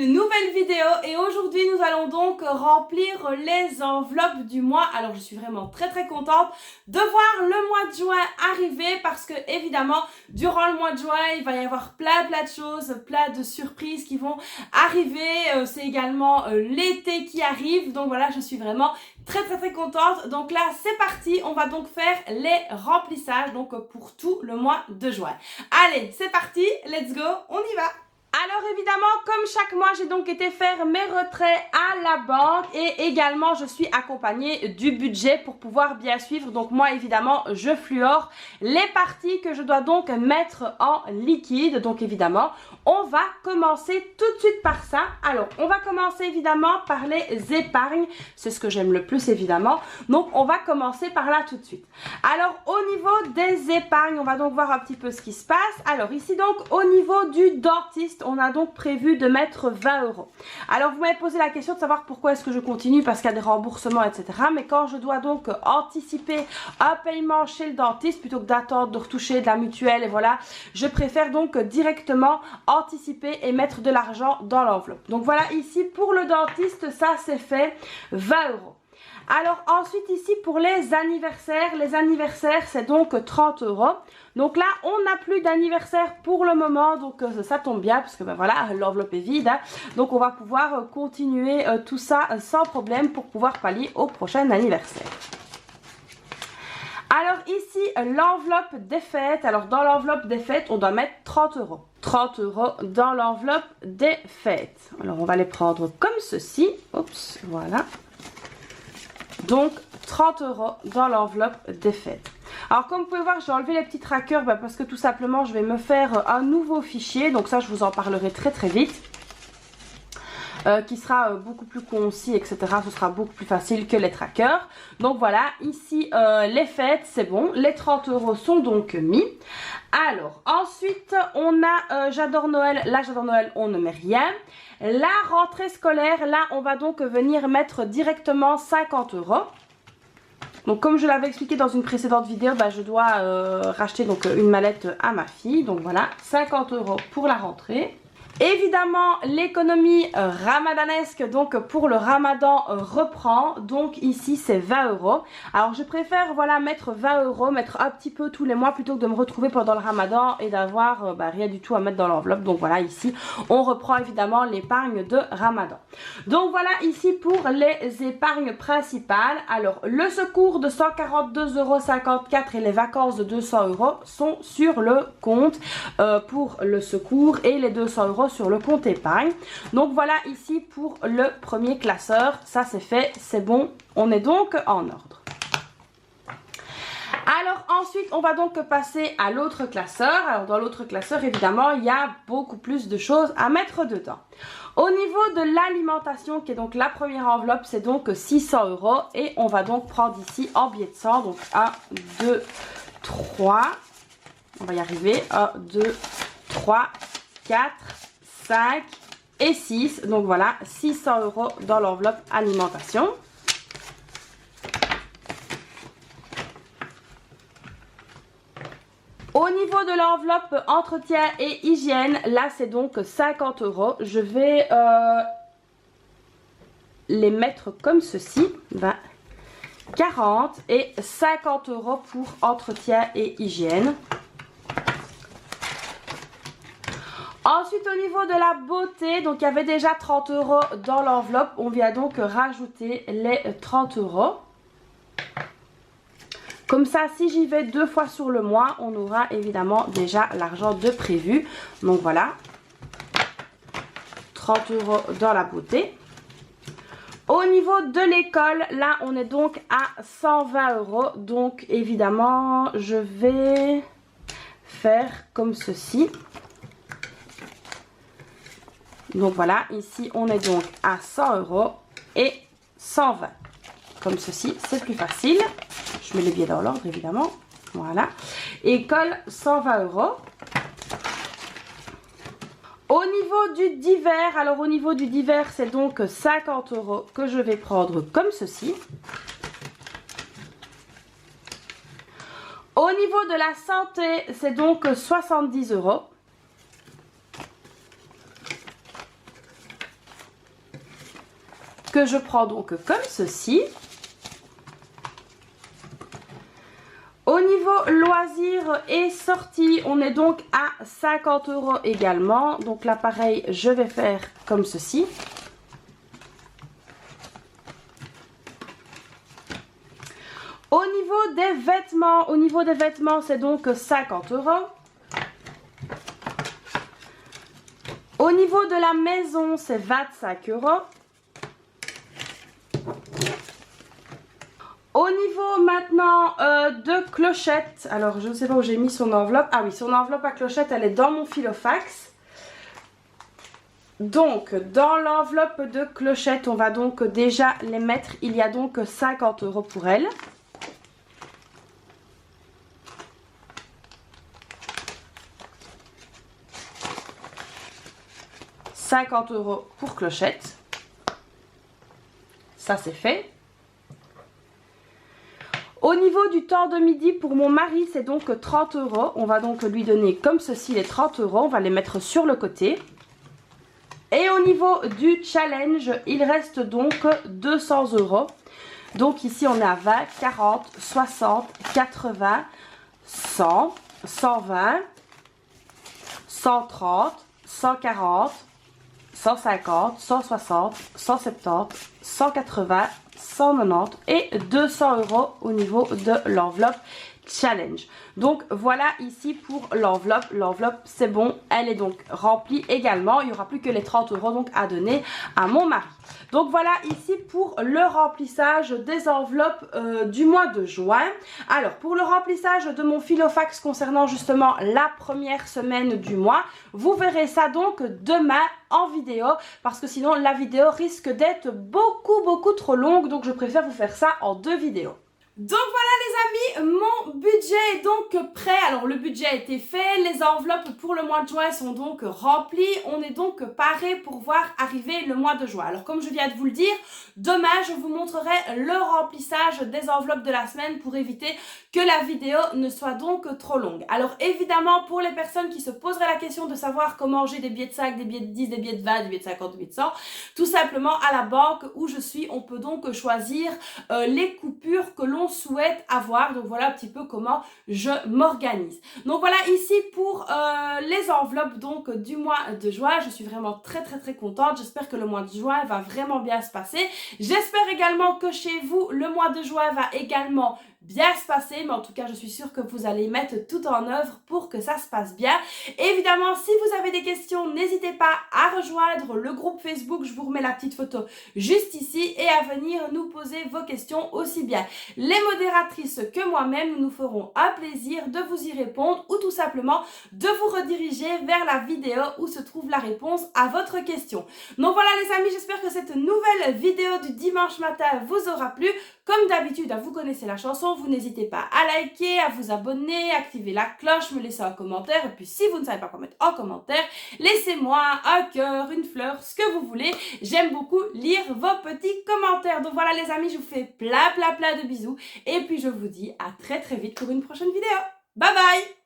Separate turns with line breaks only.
une nouvelle vidéo et aujourd'hui nous allons donc remplir les enveloppes du mois. Alors je suis vraiment très contente de voir le mois de juin arriver parce que évidemment durant le mois de juin il va y avoir plein de choses, plein de surprises qui vont arriver. C'est également l'été qui arrive, donc voilà, je suis vraiment très contente. Donc là c'est parti, on va donc faire les remplissages donc pour tout le mois de juin. Allez, c'est parti, let's go, on y va. Alors évidemment, comme chaque mois, j'ai donc été faire mes retraits à la banque et également je suis accompagnée du budget pour pouvoir bien suivre. Donc moi évidemment, je fluore les parties que je dois donc mettre en liquide. Donc évidemment, on va commencer tout de suite par ça. Alors, on va commencer évidemment par les épargnes. C'est ce que j'aime le plus évidemment. Donc on va commencer par là tout de suite. Alors au niveau des épargnes, on va donc voir un petit peu ce qui se passe. Alors ici donc au niveau du dentiste, on a donc prévu de mettre 20 €. Alors vous m'avez posé la question de savoir pourquoi est-ce que je continue, parce qu'il y a des remboursements etc. Mais quand je dois donc anticiper un paiement chez le dentiste plutôt que d'attendre de retoucher de la mutuelle et voilà, je préfère donc directement anticiper et mettre de l'argent dans l'enveloppe. Donc voilà, ici pour le dentiste ça c'est fait 20 €. Alors ensuite ici pour les anniversaires c'est donc 30 €. Donc là on n'a plus d'anniversaire pour le moment, donc ça tombe bien parce que ben voilà, l'enveloppe est vide, hein. Donc on va pouvoir continuer tout ça sans problème pour pouvoir pallier au prochain anniversaire. Alors ici l'enveloppe des fêtes, alors dans l'enveloppe des fêtes on doit mettre 30 €. 30 € dans l'enveloppe des fêtes. Alors on va les prendre comme ceci, oups, voilà. Donc 30 € dans l'enveloppe des fêtes. Alors comme vous pouvez voir, j'ai enlevé les petits trackers parce que tout simplement je vais me faire un nouveau fichier. Donc ça je vous en parlerai très vite. Qui sera beaucoup plus concis etc. Ce sera beaucoup plus facile que les trackers. Donc voilà, ici les fêtes c'est bon. Les 30 € sont donc mis. Alors ensuite on a J'adore Noël. Là J'adore Noël on ne met rien. La rentrée scolaire, là on va donc venir mettre directement 50 €. Donc comme je l'avais expliqué dans une précédente vidéo, je dois racheter donc une mallette à ma fille. Donc voilà, 50 € pour la rentrée. Évidemment l'économie ramadanesque donc pour le ramadan reprend, donc ici c'est 20 €. Alors je préfère voilà mettre 20 €, mettre un petit peu tous les mois plutôt que de me retrouver pendant le ramadan et d'avoir rien du tout à mettre dans l'enveloppe. Donc voilà, ici on reprend évidemment l'épargne de ramadan. Donc voilà ici pour les épargnes principales. Alors le secours de 142,54 € et les vacances de 200 € sont sur le compte pour le secours et les 200 € sur le compte épargne. Donc voilà ici pour le premier classeur, ça c'est fait, c'est bon, on est donc en ordre. Alors ensuite on va donc passer à l'autre classeur. Alors dans l'autre classeur évidemment il y a beaucoup plus de choses à mettre dedans. Au niveau de l'alimentation qui est donc la première enveloppe, c'est donc 600 € et on va donc prendre ici en billets de 100, donc 1, 2, 3, on va y arriver, 1, 2, 3, 4, 5 et 6. Donc voilà, 600 € dans l'enveloppe alimentation. Au niveau de l'enveloppe entretien et hygiène, là c'est donc 50 €. Je vais les mettre comme ceci. 20, 40 et 50 € pour entretien et hygiène. Ensuite au niveau de la beauté, donc il y avait déjà 30 € dans l'enveloppe, on vient donc rajouter les 30 €. Comme ça si j'y vais 2 fois sur le mois, on aura évidemment déjà l'argent de prévu. Donc voilà, 30 € dans la beauté. Au niveau de l'école, là on est donc à 120 €, donc évidemment je vais faire comme ceci. Donc voilà, ici on est donc à 100 € et 120. Comme ceci, c'est plus facile. Je mets les billets dans l'ordre évidemment. Voilà. École, 120 €. Au niveau du divers, alors au niveau du divers, c'est donc 50 € que je vais prendre comme ceci. Au niveau de la santé, c'est donc 70 €. que je prends donc comme ceci. Au niveau loisirs et sorties, on est donc à 50 € également. Donc là, pareil, je vais faire comme ceci. Au niveau des vêtements, c'est donc 50 €. Au niveau de la maison, c'est 25 €. Au niveau maintenant de clochette, alors je ne sais pas où j'ai mis son enveloppe. Ah oui, son enveloppe à clochette, elle est dans mon filofax. Donc, dans l'enveloppe de clochette, on va donc déjà les mettre. Il y a donc 50 € pour elle. « 50 € pour clochette. » Ça, c'est fait. Au niveau du temps de midi, pour mon mari, c'est donc 30 €. On va donc lui donner comme ceci les 30 €. On va les mettre sur le côté. Et au niveau du challenge, il reste donc 200 €. Donc ici, on est à 20, 40, 60, 80, 100, 120, 130, 140, 150, 160, 170, 180, 190 et 200 € au niveau de l'enveloppe challenge. Donc voilà ici pour l'enveloppe. L'enveloppe, c'est bon, elle est donc remplie également. Il n'y aura plus que les 30 € donc à donner à mon mari. Donc voilà ici pour le remplissage des enveloppes du mois de juin. Alors pour le remplissage de mon filofax concernant justement la première semaine du mois, vous verrez ça donc demain en vidéo parce que sinon la vidéo risque d'être beaucoup trop longue, donc je préfère vous faire ça en 2 vidéos. Donc voilà les amis, mon budget est donc prêt. Alors le budget a été fait, les enveloppes pour le mois de juin sont donc remplies. On est donc paré pour voir arriver le mois de juin. Alors comme je viens de vous le dire, demain je vous montrerai le remplissage des enveloppes de la semaine pour éviter que la vidéo ne soit donc trop longue. Alors évidemment pour les personnes qui se poseraient la question de savoir comment j'ai des billets de 5, des billets de 10, des billets de 20, des billets de 50, des billets de 100, tout simplement à la banque où je suis, on peut donc choisir les coupures que l'on souhaite avoir. Donc voilà un petit peu comment je m'organise. Donc voilà ici pour les enveloppes donc du mois de juin. Je suis vraiment très contente. J'espère que le mois de juin va vraiment bien se passer. J'espère également que chez vous le mois de juin va également bien se passer, mais en tout cas je suis sûre que vous allez mettre tout en œuvre pour que ça se passe bien. Évidemment, si vous avez des questions, n'hésitez pas à rejoindre le groupe Facebook, je vous remets la petite photo juste ici, et à venir nous poser vos questions aussi bien les modératrices que moi-même. Nous ferons un plaisir de vous y répondre ou tout simplement de vous rediriger vers la vidéo où se trouve la réponse à votre question. Donc voilà les amis, j'espère que cette nouvelle vidéo du dimanche matin vous aura plu. Comme d'habitude, vous connaissez la chanson, vous n'hésitez pas à liker, à vous abonner, à activer la cloche, me laisser un commentaire. Et puis si vous ne savez pas quoi mettre en commentaire, laissez-moi un cœur, une fleur, ce que vous voulez. J'aime beaucoup lire vos petits commentaires. Donc voilà les amis, je vous fais plein de bisous. Et puis je vous dis à très vite pour une prochaine vidéo. Bye bye!